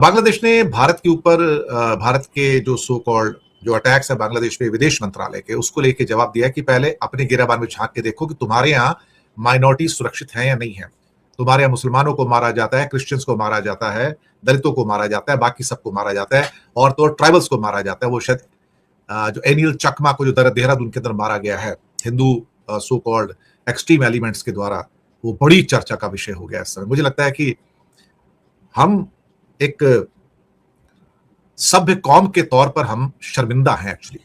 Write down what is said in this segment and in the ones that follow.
बांग्लादेश ने भारत के ऊपर भारत के जो सो कॉल्ड जो अटैक्स है बांग्लादेश पे विदेश मंत्रालय के, उसको लेके जवाब दिया कि पहले अपने गिराबान में झांक के देखो कि तुम्हारे यहाँ माइनॉरिटी सुरक्षित है या नहीं है। तुम्हारे यहाँ मुसलमानों को मारा जाता है, क्रिश्चियंस को मारा जाता है, दलितों को मारा जाता है, बाकी सबको मारा जाता है, और तो ट्राइबल्स को मारा जाता है। वो शायद जो एनियल चकमा को जो देहरादून के अंदर मारा गया है Hindu so called extreme elements के द्वारा, वो बड़ी चर्चा का विषय हो गया इस समय। मुझे लगता है कि हम एक सभ्य कौम के तौर पर हम शर्मिंदा हैं एक्चुअली,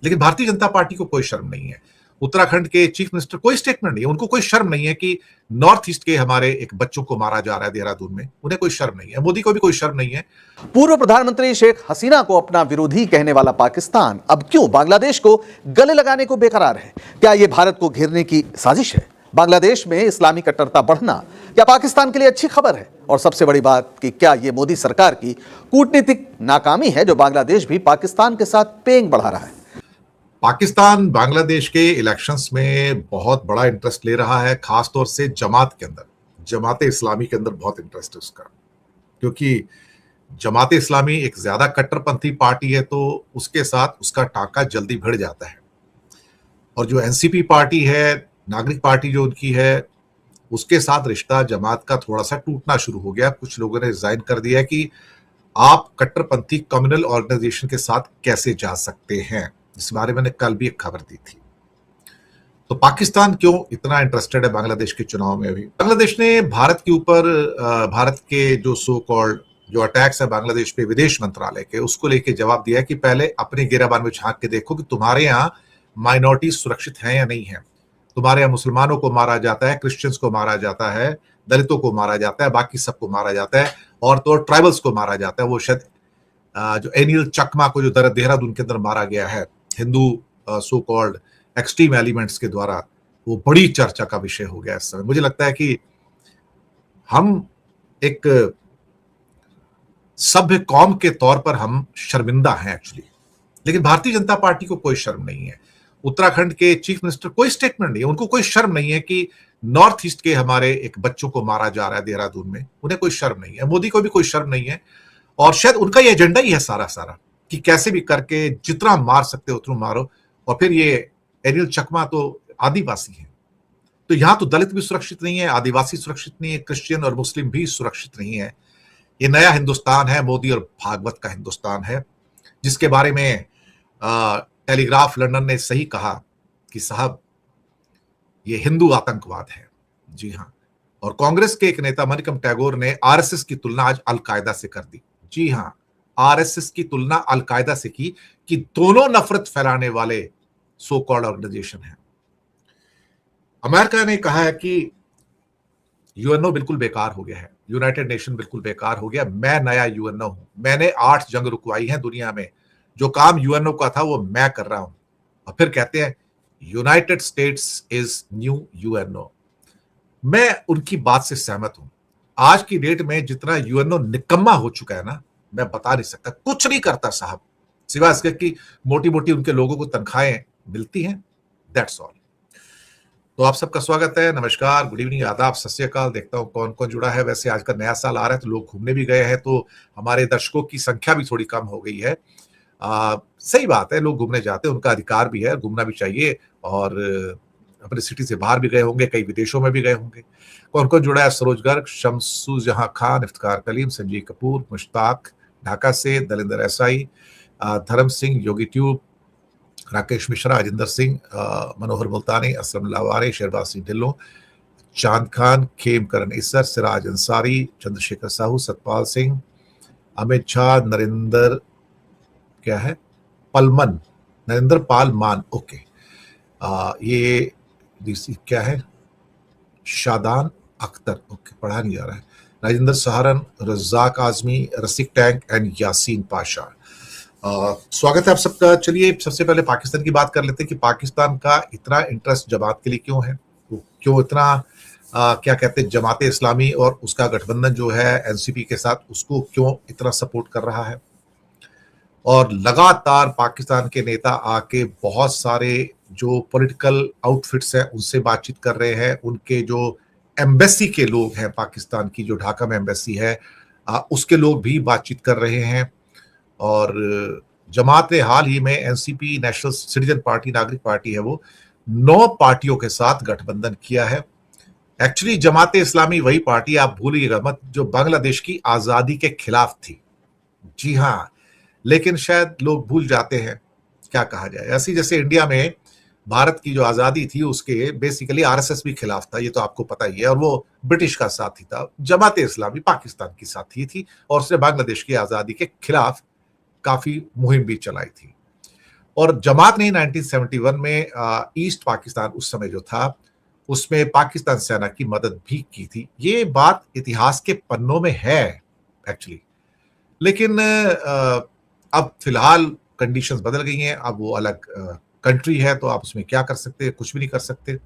लेकिन भारतीय जनता पार्टी को कोई शर्म नहीं है। उत्तराखंड के चीफ मिनिस्टर कोई स्टेटमेंट नहीं है, उनको कोई शर्म नहीं है कि नॉर्थ ईस्ट के हमारे एक बच्चों को मारा जा रहा है देहरादून में, उन्हें कोई शर्म नहीं है। मोदी को भी कोई शर्म नहीं है। पूर्व प्रधानमंत्री शेख हसीना को अपना विरोधी कहने वाला पाकिस्तान अब क्यों बांग्लादेश को गले लगाने को बेकरार है? क्या यह भारत को घेरने की साजिश है? बांग्लादेश में इस्लामी कट्टरता बढ़ना क्या पाकिस्तान के लिए अच्छी खबर है? और सबसे बड़ी बात कि क्या यह मोदी सरकार की कूटनीतिक नाकामी है जो बांग्लादेश भी पाकिस्तान के साथ पेंग बढ़ा रहा है? पाकिस्तान बांग्लादेश के इलेक्शंस में बहुत बड़ा इंटरेस्ट ले रहा है, खासतौर से जमात के अंदर, जमात इस्लामी के अंदर बहुत इंटरेस्ट है उसका, क्योंकि जमात इस्लामी एक ज्यादा कट्टरपंथी पार्टी है, तो उसके साथ उसका टाका जल्दी भिड़ जाता है। और जो एनसीपी पार्टी है, नागरिक पार्टी जो उनकी है, उसके साथ रिश्ता जमात का थोड़ा सा टूटना शुरू हो गया। कुछ लोगों ने रिजाइन कर दिया कि आप कट्टरपंथी कम्युनल ऑर्गेनाइजेशन के साथ कैसे जा सकते हैं। इस बारे में मैंने कल भी एक खबर दी थी। तो पाकिस्तान क्यों इतना इंटरेस्टेड है बांग्लादेश के चुनाव में? अभी बांग्लादेश ने भारत के ऊपर भारत के जो सो कॉल्ड जो अटैक्स है बांग्लादेश पे विदेश मंत्रालय के, उसको लेके जवाब दिया कि पहले अपने गिराबान में झांक के देखो कि तुम्हारे यहाँ माइनॉरिटी सुरक्षित है या नहीं है। तुम्हारे यहाँ मुसलमानों को मारा जाता है, क्रिश्चियंस को मारा जाता है, दलितों को मारा जाता है, बाकी सबको मारा जाता है, और तो ट्राइबल्स को मारा जाता है। वो शायद जो एनियल चकमा को जो देहरादून के अंदर मारा गया है Hindu so called extreme elements के द्वारा, वो बड़ी चर्चा का विषय हो गया इस समय। मुझे लगता है कि हम एक सभ्य कौम के तौर पर हम शर्मिंदा हैं एक्चुअली, लेकिन भारतीय जनता पार्टी को कोई शर्म नहीं है। उत्तराखंड के चीफ मिनिस्टर कोई स्टेटमेंट नहीं है, उनको कोई शर्म नहीं है कि नॉर्थ ईस्ट के हमारे एक बच्चों को मारा जा रहा है देहरादून में, उन्हें कोई शर्म नहीं है। मोदी को भी कोई शर्म नहीं है, और शायद उनका ये एजेंडा ही है सारा कि कैसे भी करके जितना मार सकते हो उतना मारो। और फिर ये एनियल चकमा तो आदिवासी है, तो यहां तो दलित भी सुरक्षित नहीं है, आदिवासी सुरक्षित नहीं है, क्रिश्चियन और मुस्लिम भी सुरक्षित नहीं है। ये नया हिंदुस्तान है, मोदी और भागवत का हिंदुस्तान है, जिसके बारे में टेलीग्राफ लंदन ने सही कहा कि साहब ये हिंदू आतंकवाद है। जी हाँ, और कांग्रेस के एक नेता मनिकम टैगोर ने आरएसएस की तुलना आज अलकायदा से कर दी। जी हाँ, आरएसएस की तुलना अलकायदा से की कि दोनों नफरत फैलाने वाले सो कॉल्ड ऑर्गेनाइजेशन है। अमेरिका ने कहा है कि यूएनओ बिल्कुल बेकार हो गया है, यूनाइटेड नेशन बिल्कुल बेकार हो गया, मैं नया यूएनओ हूं, मैंने 8 जंग रुकवाई है दुनिया में, जो काम यूएनओ का था वो मैं कर रहा हूं। और फिर कहते हैं United states is new UNO. मैं उनकी बात से सहमत हूं। आज की डेट में जितना यूएनओ निकम्मा हो चुका है ना, मैं बता नहीं सकता, कुछ नहीं करता साहब, सिवाय इसके कि मोटी मोटी उनके लोगों को तनख्वाहें मिलती हैं, दैट्स ऑल। तो आप सबका स्वागत है, नमस्कार, गुड इवनिंग, आदाब, सत श्री अकाल। देखता हूँ कौन कौन जुड़ा है। वैसे आज का नया साल आ रहा है तो लोग घूमने भी गए हैं, तो हमारे दर्शकों की संख्या भी थोड़ी कम हो गई है। सही बात है, लोग घूमने जाते हैं, उनका अधिकार भी है, घूमना भी चाहिए, और अपने सिटी से बाहर भी गए होंगे, कई विदेशों में भी गए होंगे। कौन कौन जुड़ा है? सरोज गर्ग, शमसू जहां खान, इफ्तिकार कलीम, संजीव कपूर, मुश्ताक ढाका से, दलिंदर एसआई, धर्म सिंह, योगी ट्यूब, राकेश मिश्रा, अजिंदर सिंह, मनोहर मुल्तानी, असलम लावारे, शेरबाज सिंह ढिल्लों, चांद खान, खेमकरण इसर, सिराज अंसारी, चंद्रशेखर साहू, सतपाल सिंह, अमित शाह, नरेंद्र क्या है पलमन, नरेंद्र पाल मान, ओके, ये क्या है, शादान अख्तर, ओके, पढ़ा नहीं जा रहा है, राजेंद्र सहारन, रज्जाक आजमी, रसिक टैंक एंड यासीन पाशा। स्वागत है आप सबका। चलिए सबसे पहले पाकिस्तान की बात कर लेते हैं कि पाकिस्तान का इतना इंटरेस्ट जमात के लिए क्यों है, क्यों इतना क्या कहते हैं, जमात इस्लामी और उसका गठबंधन जो है एनसीपी के साथ, उसको क्यों इतना सपोर्ट कर रहा है। और लगातार पाकिस्तान के नेता आके बहुत सारे जो पॉलिटिकल आउटफिट्स हैं उनसे बातचीत कर रहे हैं, उनके जो एम्बेसी के लोग हैं पाकिस्तान की, जो ढाका में एम्बेसी है, उसके लोग भी बातचीत कर रहे हैं। और जमात ने हाल ही में एनसीपी, नेशनल सिटीजन पार्टी, नागरिक पार्टी है वो, 9 पार्टियों के साथ गठबंधन किया है। एक्चुअली जमात इस्लामी वही पार्टी, आप भूलिएगा मत, जो बांग्लादेश की आजादी के खिलाफ थी। जी हाँ, लेकिन शायद लोग भूल जाते हैं, क्या कहा जाए। ऐसी जैसे इंडिया में भारत की जो आजादी थी उसके बेसिकली आरएसएस भी खिलाफ था, ये तो आपको पता ही है, और वो ब्रिटिश का साथी था। जमात इस्लामी पाकिस्तान की साथी थी और उसने बांग्लादेश की आजादी के खिलाफ काफी मुहिम भी चलाई थी। और जमात ने 1971 में ईस्ट पाकिस्तान उस समय जो था उसमें पाकिस्तान सेना की मदद भी की थी। ये बात इतिहास के पन्नों में है एक्चुअली। लेकिन अब फिलहाल कंडीशंस बदल गई हैं, अब वो अलग कंट्री है, तो आप उसमें क्या कर सकते हैं, कुछ भी नहीं कर सकते।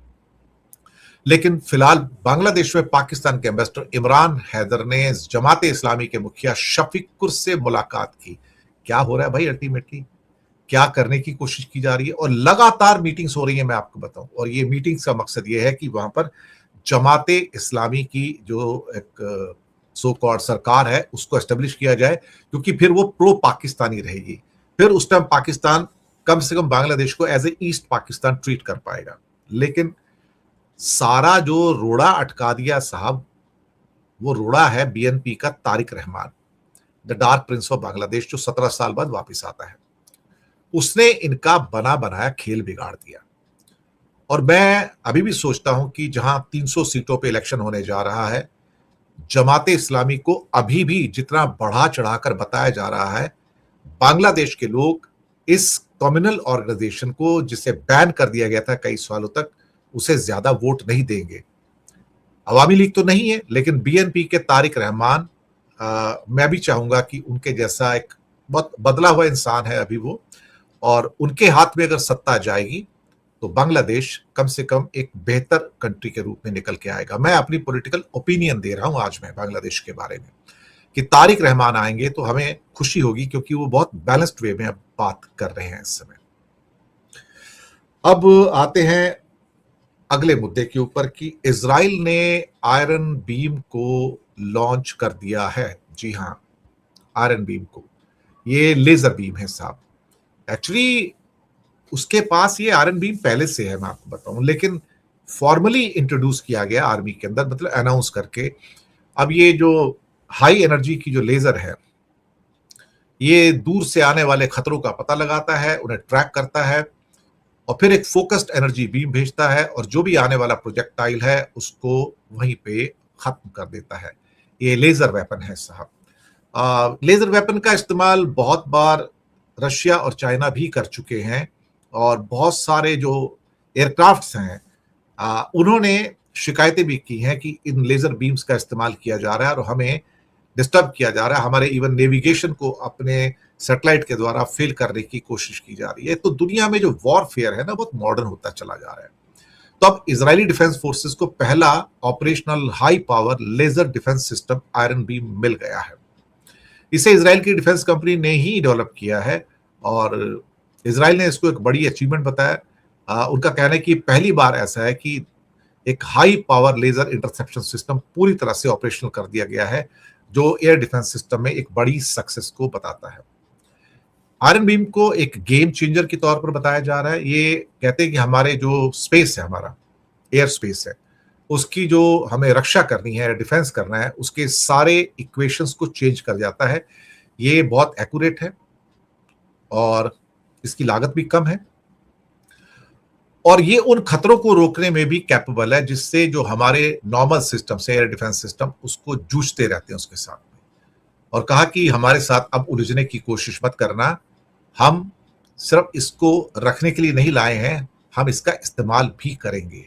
लेकिन फिलहाल बांग्लादेश में पाकिस्तान के एम्बेसडर इमरान हैदर ने जमात इस्लामी के मुखिया शफीकुर से मुलाकात की। क्या हो रहा है भाई, अल्टीमेटली क्या करने की कोशिश की जा रही है, और लगातार मीटिंग्स हो रही है, मैं आपको बताऊं। और ये मीटिंग्स का मकसद ये है कि वहां पर जमाते इस्लामी की जो एक सो कॉल्ड सरकार है उसको एस्टेब्लिश किया जाए, क्योंकि फिर वो प्रो पाकिस्तानी रहेगी। फिर उस टाइम पाकिस्तान कम से कम बांग्लादेश को as a East Pakistan treat कर पाएगा। लेकिन सारा जो रोड़ा अटका दिया साहब, वो रोड़ा है बीएनपी का Tariq Rahman, the dark Prince of Bangladesh, जो 17 साल बाद वापस आता है। उसने इनका बना बनाया खेल बिगाड़ दिया। और मैं अभी भी सोचता हूं कि जहां 300 सीटों पे इलेक्शन होने जा रहा है, जमाते इस्लामी को अभी भी जितना बढ़ा चढ़ाकर बताया जा रहा है, बांग्लादेश के लोग इस कम्युनल ऑर्गेनाइजेशन को, जिसे बैन कर दिया गया था कई सालों तक, उसे ज्यादा वोट नहीं देंगे। अवामी लीग तो नहीं है, लेकिन बीएनपी के तारिक रहमान, मैं भी चाहूंगा कि उनके जैसा एक बहुत बदला हुआ इंसान है अभी वो, और उनके हाथ में अगर सत्ता जाएगी तो बांग्लादेश कम से कम एक बेहतर कंट्री के रूप में निकल के आएगा। मैं अपनी पॉलिटिकल ओपिनियन दे रहा हूं आज मैं बांग्लादेश के बारे में, कि तारिक रहमान आएंगे तो हमें खुशी होगी, क्योंकि वो बहुत बैलेंस्ड वे में अब बात कर रहे हैं इस समय। अब आते हैं अगले मुद्दे के ऊपर कि इजराइल ने आयरन बीम को लॉन्च कर दिया है। जी हां, आयरन बीम को, ये लेजर बीम है साहब। एक्चुअली उसके पास ये आयरन बीम पहले से है, मैं आपको बताऊं, लेकिन फॉर्मली इंट्रोड्यूस किया गया आर्मी के अंदर, मतलब अनाउंस करके। अब ये जो हाई एनर्जी की जो लेजर है, ये दूर से आने वाले खतरों का पता लगाता है, उन्हें ट्रैक करता है, और फिर एक फोकस्ड एनर्जी बीम भेजता है, और जो भी आने वाला प्रोजेक्टाइल है उसको वहीं पे खत्म कर देता है। ये लेजर वेपन है साहब। लेजर वेपन का इस्तेमाल बहुत बार रशिया और चाइना भी कर चुके हैं, और बहुत सारे जो एयरक्राफ्ट्स हैं उन्होंने शिकायतें भी की हैं कि इन लेजर बीम्स का इस्तेमाल किया जा रहा है और हमें डिस्टर्ब किया जा रहा है, हमारे इवन नेविगेशन को अपने सैटेलाइट के द्वारा फेल करने की कोशिश की जा रही है। तो दुनिया में जो वॉरफेयर है ना, बहुत मॉडर्न होता चला जा रहा है। तो अब इजरायली डिफेंस फोर्सेस को पहला operational high power laser defence system iron beam मिल गया है। इसे इजराइल की डिफेंस कंपनी ने ही डेवलप किया है, और इजराइल ने इसको एक बड़ी अचीवमेंट बताया। उनका कहना है कि पहली बार ऐसा है कि एक high power laser interception system पूरी तरह से ऑपरेशनल कर दिया गया है, जो एयर डिफेंस सिस्टम में एक बड़ी सक्सेस को बताता है। आयरन बीम को एक गेम चेंजर के तौर पर बताया जा रहा है। ये कहते हैं कि हमारे जो स्पेस है, हमारा एयर स्पेस है, उसकी जो हमें रक्षा करनी है, डिफेंस करना है, उसके सारे इक्वेशंस को चेंज कर जाता है। ये बहुत एक्यूरेट है और इसकी लागत भी कम है, और ये उन खतरों को रोकने में भी कैपेबल है जिससे जो हमारे नॉर्मल सिस्टम से एयर डिफेंस सिस्टम उसको जूझते रहते हैं उसके साथ में। और कहा कि हमारे साथ अब उलझने की कोशिश मत करना, हम सिर्फ इसको रखने के लिए नहीं लाए हैं, हम इसका इस्तेमाल भी करेंगे,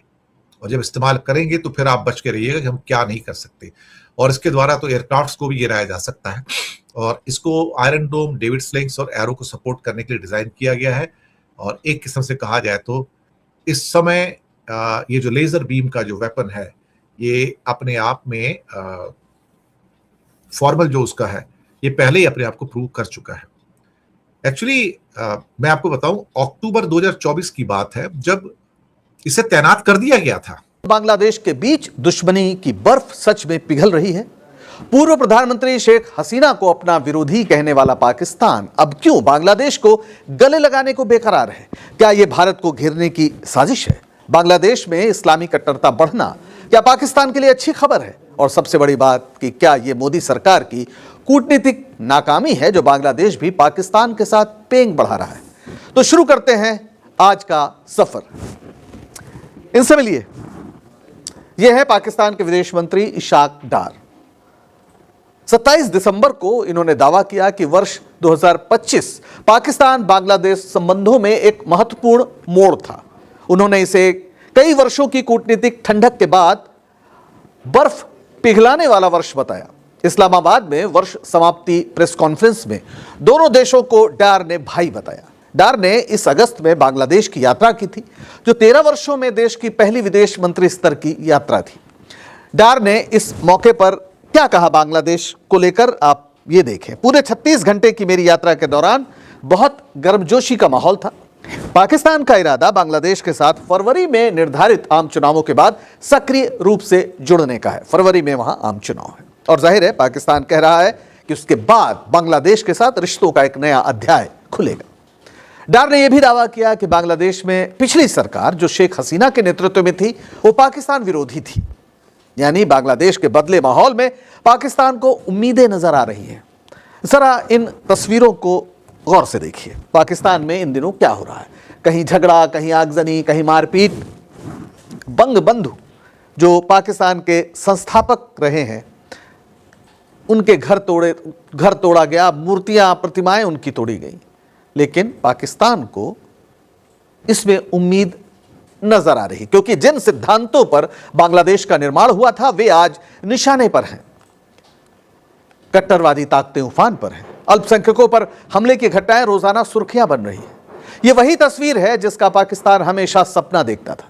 और जब इस्तेमाल करेंगे तो फिर आप बच के रहिएगा कि हम क्या नहीं कर सकते। और इसके द्वारा तो एयरक्राफ्ट्स को भी गिराया जा सकता है, और इसको आयरन डोम, डेविड स्लिंग्स और एरो को सपोर्ट करने के लिए डिजाइन किया गया है। और एक किस्म से कहा जाए तो इस समय ये जो लेजर बीम का जो वेपन है, ये अपने आप में फॉर्मल जो उसका है, ये पहले ही अपने आप को प्रूव कर चुका है। एक्चुअली मैं आपको बताऊं, अक्टूबर 2024 की बात है जब इसे तैनात कर दिया गया था। बांग्लादेश के बीच दुश्मनी की बर्फ सच में पिघल रही है, पूर्व प्रधानमंत्री शेख हसीना को अपना विरोधी कहने वाला पाकिस्तान अब क्यों बांग्लादेश को गले लगाने को बेकरार है? क्या यह भारत को घेरने की साजिश है? बांग्लादेश में इस्लामी कट्टरता बढ़ना क्या पाकिस्तान के लिए अच्छी खबर है? और सबसे बड़ी बात कि क्या यह मोदी सरकार की कूटनीतिक नाकामी है जो बांग्लादेश भी पाकिस्तान के साथ पेंग बढ़ा रहा है? तो शुरू करते हैं आज का सफर। इनसे मिलिए, यह है पाकिस्तान के विदेश मंत्री इशाक डार। 27 दिसंबर को इन्होंने दावा किया कि वर्ष 2025 पाकिस्तान बांग्लादेश संबंधों में एक महत्वपूर्ण मोड़ था। उन्होंने इसे कई वर्षों की कूटनीतिक ठंडक के बाद बर्फ पिघलाने वाला वर्ष बताया। इस्लामाबाद में वर्ष समाप्ति प्रेस कॉन्फ्रेंस में दोनों देशों को डार ने भाई बताया। डार ने इस अगस्त में बांग्लादेश की यात्रा की थी, जो 13 वर्षों में देश की पहली विदेश मंत्री स्तर की यात्रा थी। डार ने इस मौके पर क्या कहा बांग्लादेश को लेकर, आप ये देखें। पूरे 36 घंटे की मेरी यात्रा के दौरान बहुत गर्मजोशी का माहौल था। पाकिस्तान का इरादा बांग्लादेश के साथ फरवरी में निर्धारित आम चुनावों के बाद सक्रिय रूप से जुड़ने का है। फरवरी में वहां आम चुनाव है और जाहिर है पाकिस्तान कह रहा है कि उसके बाद बांग्लादेश के साथ रिश्तों का एक नया अध्याय खुलेगा। डार ने यह भी दावा किया कि बांग्लादेश में पिछली सरकार जो शेख हसीना के नेतृत्व में थी वो पाकिस्तान विरोधी थी। यानी बांग्लादेश के बदले माहौल में पाकिस्तान को उम्मीदें नजर आ रही हैं। जरा इन तस्वीरों को गौर से देखिए। पाकिस्तान में इन दिनों क्या हो रहा है? कहीं झगड़ा, कहीं आगजनी, कहीं मारपीट। बंगबंधु जो पाकिस्तान के संस्थापक रहे हैं, उनके घर तोड़ा गया, मूर्तियां, प्रतिमाएं उनकी तोड़ी गई। लेकिन पाकिस्तान को इसमें उम्मीद नजर आ रही, क्योंकि जिन सिद्धांतों पर बांग्लादेश का निर्माण हुआ था वे आज निशाने पर हैं। कट्टरवादी ताकतें उफान पर हैं। अल्पसंख्यकों पर हमले की घटनाएं रोजाना सुर्खियां बन रही हैं। यह वही तस्वीर है जिसका पाकिस्तान हमेशा सपना देखता था।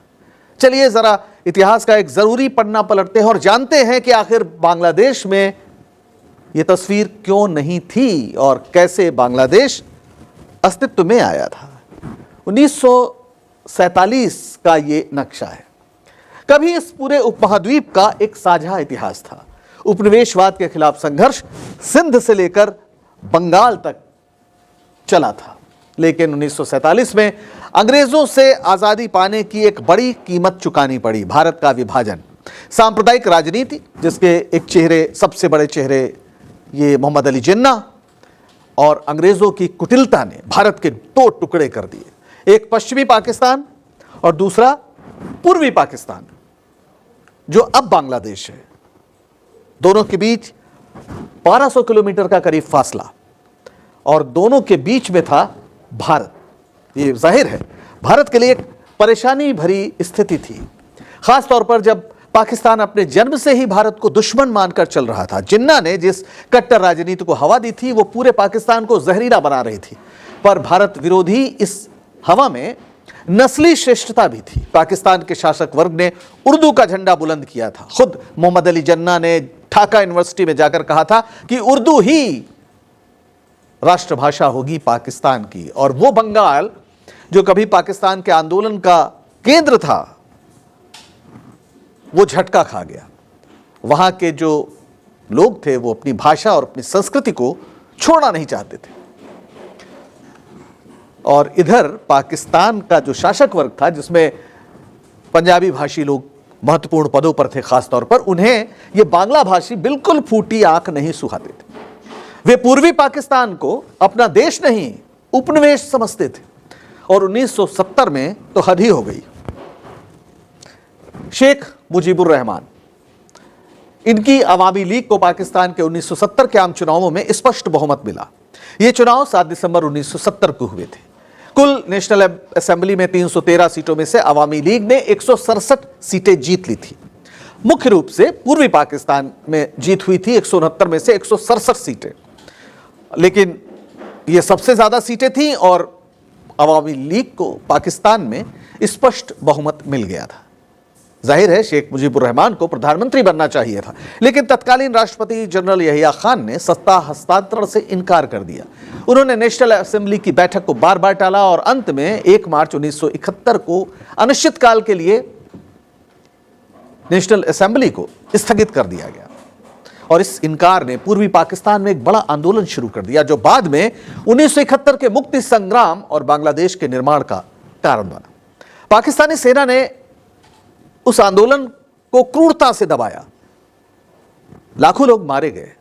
चलिए जरा इतिहास का एक जरूरी पन्ना पलटते हैं और जानते हैं कि आखिर बांग्लादेश में यह तस्वीर क्यों नहीं थी और कैसे बांग्लादेश अस्तित्व में आया था। 1947 का ये नक्शा है। कभी इस पूरे उपमहाद्वीप का एक साझा इतिहास था। उपनिवेशवाद के खिलाफ संघर्ष सिंध से लेकर बंगाल तक चला था। लेकिन 1947 में अंग्रेजों से आजादी पाने की एक बड़ी कीमत चुकानी पड़ी। भारत का विभाजन, सांप्रदायिक राजनीति जिसके एक चेहरे, सबसे बड़े चेहरे ये मोहम्मद अली जिन्ना, और अंग्रेजों की कुटिलता ने भारत के दो टुकड़े कर दिए। एक पश्चिमी पाकिस्तान और दूसरा पूर्वी पाकिस्तान, जो अब बांग्लादेश है। दोनों के बीच 1200 किलोमीटर का करीब फासला और दोनों के बीच में था भारत। ये जाहिर है भारत के लिए एक परेशानी भरी स्थिति थी, खासतौर पर जब पाकिस्तान अपने जन्म से ही भारत को दुश्मन मानकर चल रहा था। जिन्ना ने जिस कट्टर राजनीति को हवा दी थी वो पूरे पाकिस्तान को जहरीला बना रही थी। पर भारत विरोधी इस हवा में नस्ली श्रेष्ठता भी थी। पाकिस्तान के शासक वर्ग ने उर्दू का झंडा बुलंद किया था। खुद मोहम्मद अली जिन्ना ने ढाका यूनिवर्सिटी में जाकर कहा था कि उर्दू ही राष्ट्रभाषा होगी पाकिस्तान की। और वो बंगाल जो कभी पाकिस्तान के आंदोलन का केंद्र था, वो झटका खा गया। वहां के जो लोग थे वो अपनी भाषा और अपनी संस्कृति को छोड़ना नहीं चाहते थे। और इधर पाकिस्तान का जो शासक वर्ग था, जिसमें पंजाबी भाषी लोग महत्वपूर्ण पदों पर थे, खासतौर पर उन्हें ये बांग्ला भाषी बिल्कुल फूटी आंख नहीं सुहाते थे। वे पूर्वी पाकिस्तान को अपना देश नहीं उपनिवेश समझते थे। और 1970 में तो हद ही हो गई। शेख मुजीबुर रहमान, इनकी अवामी लीग को पाकिस्तान के 1970 के आम चुनावों में स्पष्ट बहुमत मिला। ये चुनाव 7 दिसंबर 1970 को हुए थे। कुल नेशनल असेंबली में 313 सीटों में से अवामी लीग ने 167 सीटें जीत ली थी। मुख्य रूप से पूर्वी पाकिस्तान में जीत हुई थी 169 में से 167 सीटें, लेकिन ये सबसे ज्यादा सीटें थी और अवामी लीग को पाकिस्तान में स्पष्ट बहुमत मिल गया था। जाहिर है शेख मुजीबुर रहमान को प्रधानमंत्री बनना चाहिए था, लेकिन तत्कालीन राष्ट्रपति जनरल यहिया खान ने सत्ता हस्तांतरण से इनकार कर दिया। उन्होंने नेशनल असेंबली की बैठक को बार बार टाला और अंत में 1 मार्च 1971 को अनिश्चितकाल के लिए नेशनल असेंबली को स्थगित कर दिया गया। और इस इनकार ने पूर्वी पाकिस्तान में एक बड़ा आंदोलन शुरू कर दिया, जो बाद में 1971 के मुक्ति संग्राम और बांग्लादेश के निर्माण का कारण बना। पाकिस्तानी सेना ने उस आंदोलन को क्रूरता से दबाया, लाखों लोग मारे गए,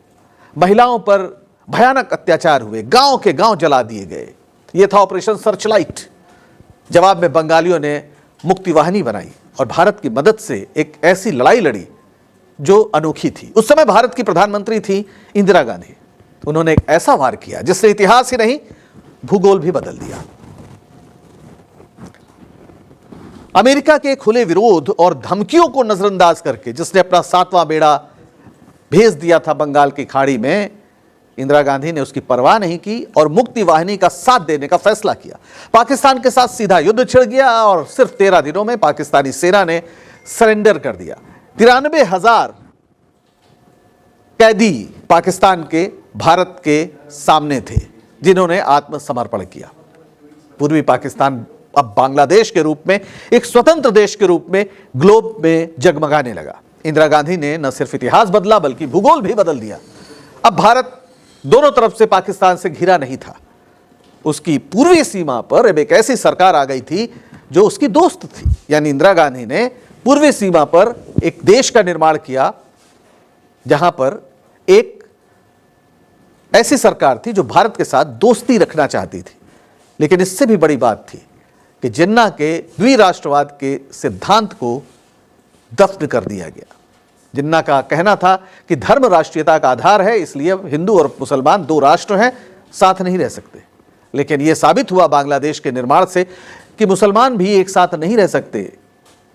महिलाओं पर भयानक अत्याचार हुए, गांव के गांव जला दिए गए। यह था ऑपरेशन सर्चलाइट। जवाब में बंगालियों ने मुक्ति वाहिनी बनाई और भारत की मदद से एक ऐसी लड़ाई लड़ी जो अनोखी थी। उस समय भारत की प्रधानमंत्री थी इंदिरा गांधी। उन्होंने एक ऐसा वार किया जिसने इतिहास ही नहीं भूगोल भी बदल दिया। अमेरिका के खुले विरोध और धमकियों को नजरअंदाज करके जिसने अपना 7वां बेड़ा भेज दिया था बंगाल की खाड़ी में, इंदिरा गांधी ने उसकी परवाह नहीं की और मुक्ति वाहिनी का साथ देने का फैसला किया। पाकिस्तान के साथ सीधा युद्ध छिड़ गया और सिर्फ 13 दिनों में पाकिस्तानी सेना ने सरेंडर कर दिया। 93,000 कैदी पाकिस्तान के भारत के सामने थे जिन्होंने आत्मसमर्पण किया। पूर्वी पाकिस्तान अब बांग्लादेश के रूप में एक स्वतंत्र देश के रूप में ग्लोब में जगमगाने लगा। इंदिरा गांधी ने न सिर्फ इतिहास बदला बल्कि भूगोल भी बदल दिया। अब भारत दोनों तरफ से पाकिस्तान से घिरा नहीं था। उसकी पूर्वी सीमा पर अब एक ऐसी सरकार आ गई थी जो उसकी दोस्त थी। यानी इंदिरा गांधी ने पूर्वी सीमा पर एक देश का निर्माण किया जहां पर एक ऐसी सरकार थी जो भारत के साथ दोस्ती रखना चाहती थी। लेकिन इससे भी बड़ी बात थी कि जिन्ना के द्विराष्ट्रवाद के सिद्धांत को दफन कर दिया गया। जिन्ना का कहना था कि धर्म राष्ट्रीयता का आधार है, इसलिए हिंदू और मुसलमान 2 राष्ट्र हैं, साथ नहीं रह सकते। लेकिन यह साबित हुआ बांग्लादेश के निर्माण से कि मुसलमान भी एक साथ नहीं रह सकते,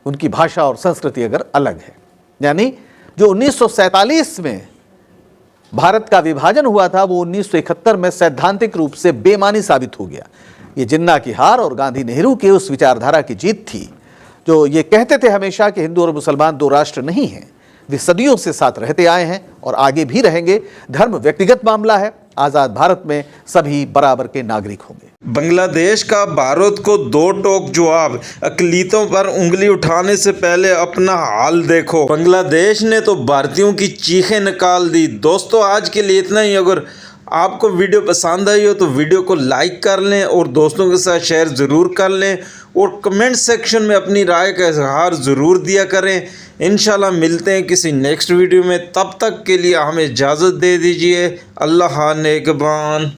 उनकी भाषा और संस्कृति अगर अलग है। यानी जो 1947 में भारत का विभाजन हुआ था वो 1971 में सैद्धांतिक रूप से बेमानी साबित हो गया। ये जिन्ना की हार और गांधी नेहरू के उस विचारधारा की जीत थी जो ये कहते थे हमेशा कि हिंदू और मुसलमान 2 राष्ट्र नहीं हैं। वे सदियों से साथ रहते आए हैं और आगे भी रहेंगे। धर्म व्यक्तिगत मामला है, आजाद भारत में सभी बराबर के नागरिक होंगे। बांग्लादेश का भारत को 2 टोक जवाब, अकलीतों पर उंगली उठाने से पहले अपना हाल देखो। बांग्लादेश ने तो भारतीयों की चीखें निकाल दी। दोस्तों आज के लिए इतना ही। अगर आपको वीडियो पसंद आई हो तो वीडियो को लाइक कर लें और दोस्तों के साथ शेयर ज़रूर कर लें और कमेंट सेक्शन में अपनी राय का इजहार ज़रूर दिया करें। इंशाल्लाह मिलते हैं किसी नेक्स्ट वीडियो में। तब तक के लिए हमें इजाज़त दे दीजिए। अल्लाह नेगबान।